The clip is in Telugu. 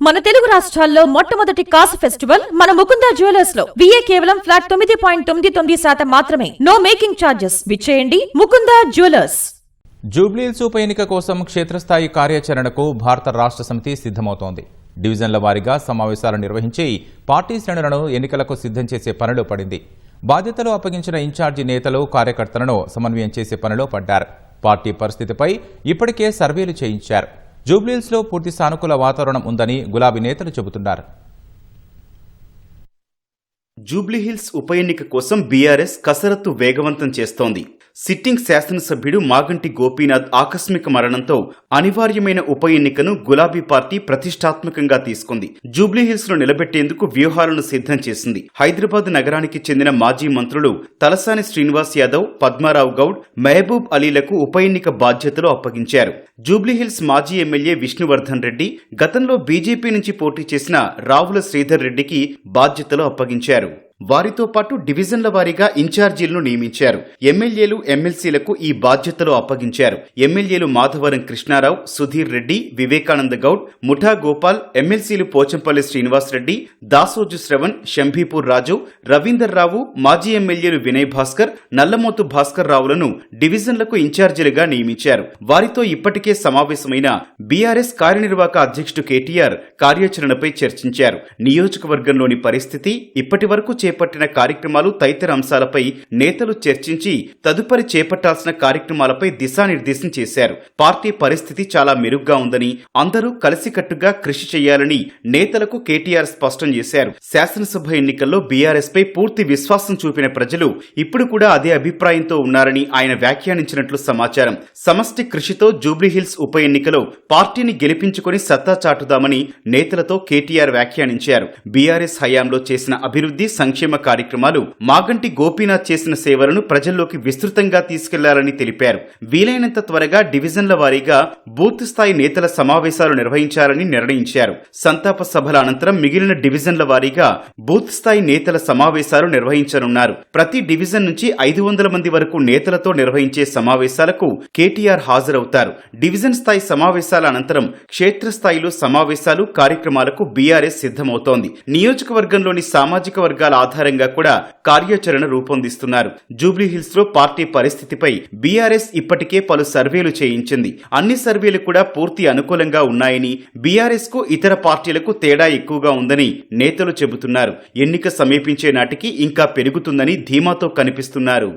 మన తెలుగు రాష్ట్రాల్లో మొట్టమొదటి కాసు ఫెస్టివల్ మన ముకుందా జ్యువెలర్స్ లో విఏ కేవలం ఫ్లాట్ 9.99% మాత్రమే. No making charges. విచ్చేయండి ముకుందా జ్యువెలర్స్. జూబ్లీహిల్స్ ఉప ఎన్నిక కోసం క్షేత్రస్థాయి కార్యాచరణకు భారత రాష్ట్ర సమితి సిద్ధమవుతోంది. డివిజన్ల వారీగా సమావేశాలు నిర్వహించి పార్టీ శ్రేణులను ఎన్నికలకు సిద్ధం చేసే పనిలో పడింది. బాధ్యతలు అప్పగించిన ఇన్ఛార్జి నేతలు కార్యకర్తలను సమన్వయం చేసే పనిలో పడ్డారు. పార్టీ పరిస్థితిపై ఇప్పటికే సర్వేలు చేయించారు. జూబ్లీహిల్స్ లో పూర్తి సానుకూల వాతావరణం ఉందని గులాబీ నేతలు చెబుతున్నారు. జూబ్లీహిల్స్ ఉప ఎన్నిక కోసం బీఆర్ఎస్ కసరత్తు వేగవంతం చేస్తోంది. సిట్టింగ్ శాసనసభ్యుడు మాగంటి గోపీనాథ్ ఆకస్మిక మరణంతో అనివార్యమైన ఉప ఎన్నికను గులాబీ పార్టీ ప్రతిష్టాత్మకంగా తీసుకుంది. జూబ్లీహిల్స్ లో నిలబెట్టేందుకు వ్యూహాలను సిద్ధం చేసింది. హైదరాబాద్ నగరానికి చెందిన మాజీ మంత్రులు తలసాని శ్రీనివాస్ యాదవ్, పద్మారావు గౌడ్, మహబూబ్ అలీలకు ఉప ఎన్నిక బాధ్యతలు అప్పగించారు. జూబ్లీహిల్స్ మాజీ ఎమ్మెల్యే విష్ణువర్ధన్ రెడ్డి గతంలో బీజేపీ నుంచి పోటీ చేసిన రావుల శ్రీధర్ రెడ్డికి బాధ్యతలు అప్పగించారు. వారితో పాటు డివిజన్ల వారీగా ఇన్ఛార్జీలను నియమించారు. ఎమ్మెల్యేలు, ఎమ్మెల్సీలకు ఈ బాధ్యతలు అప్పగించారు. ఎమ్మెల్యేలు మాధవరం కృష్ణారావు, సుధీర్ రెడ్డి, వివేకానంద గౌడ్, ముఠా గోపాల్, ఎమ్మెల్సీలు పోచంపల్లి శ్రీనివాస్ రెడ్డి, దాసోజు శ్రవణ్, శంభీపూర్ రాజు, రవీందర్ రావు, మాజీ ఎమ్మెల్యేలు వినయ్ భాస్కర్, నల్లమోతు భాస్కర్ రావులను డివిజన్లకు ఇన్ఛార్జీలుగా నియమించారు. వారితో ఇప్పటికే సమావేశమైన బీఆర్ఎస్ కార్యనిర్వాహక అధ్యక్షుడు కేటీఆర్ కార్యాచరణపై చర్చించారు. నియోజకవర్గంలోని పరిస్థితి, ఇప్పటి వరకు చేపట్టిన కార్యక్రమాలు తదితర అంశాలపై నేతలు చర్చించి తదుపరి చేపట్టాల్సిన కార్యక్రమాలపై దిశానిర్దేశం చేశారు. పార్టీ పరిస్థితి చాలా మెరుగ్గా ఉందని, అందరూ కలిసికట్టుగా కృషి చేయాలని నేతలకు కేటీఆర్ స్పష్టం చేశారు. శాసనసభ ఎన్నికల్లో బీఆర్ఎస్ పై పూర్తి విశ్వాసం చూపిన ప్రజలు ఇప్పుడు కూడా అదే అభిప్రాయంతో ఉన్నారని ఆయన వ్యాఖ్యానించినట్లు సమాచారం. సమష్టి కృషితో జూబ్లీహిల్స్ ఉప ఎన్నికలో పార్టీని గెలిపించుకుని సత్తా చాటుదామని నేతలతో కేటీఆర్ వ్యాఖ్యానించారు. బీఆర్ఎస్ హయాంలో చేసిన అభివృద్ధి, సంక్షేమ కార్యక్రమాలు, మాగంటి గోపీనాథ్ చేసిన సేవలను ప్రజల్లోకి విస్తృతంగా తీసుకెళ్లాలని తెలిపారు. వీలైనంత త్వరగా డివిజన్ల వారీగా బూత్ స్థాయి నేతల సమావేశాలు నిర్వహించాలని నిర్ణయించారు. సంతాప సభల అనంతరం మిగిలిన డివిజన్ల వారీగా బూత్ స్థాయి నేతల సమావేశాలు నిర్వహించనున్నారు. ప్రతి డివిజన్ నుంచి 500 మంది వరకు నేతలతో నిర్వహించే సమావేశాలకు కేటీఆర్ హాజరవుతారు. డివిజన్ స్థాయి సమావేశాల అనంతరం క్షేత్రస్థాయిలో సమావేశాలు, కార్యక్రమాలకు బీఆర్ఎస్ సిద్ధమవుతోంది. నియోజకవర్గంలోని సామాజిక వర్గాల ఆధారంగా కూడా కార్యాచరణ రూపొందిస్తున్నారు. జూబ్లీహిల్స్ లో పార్టీ పరిస్థితిపై బీఆర్ఎస్ ఇప్పటికే పలు సర్వేలు చేయించింది. అన్ని సర్వేలు కూడా పూర్తి అనుకూలంగా ఉన్నాయని, బీఆర్ఎస్ కు ఇతర పార్టీలకు తేడా ఎక్కువగా ఉందని నేతలు చెబుతున్నారు. ఎన్నిక సమీపించే నాటికి ఇంకా పెరుగుతుందని ధీమాతో కనిపిస్తున్నారు.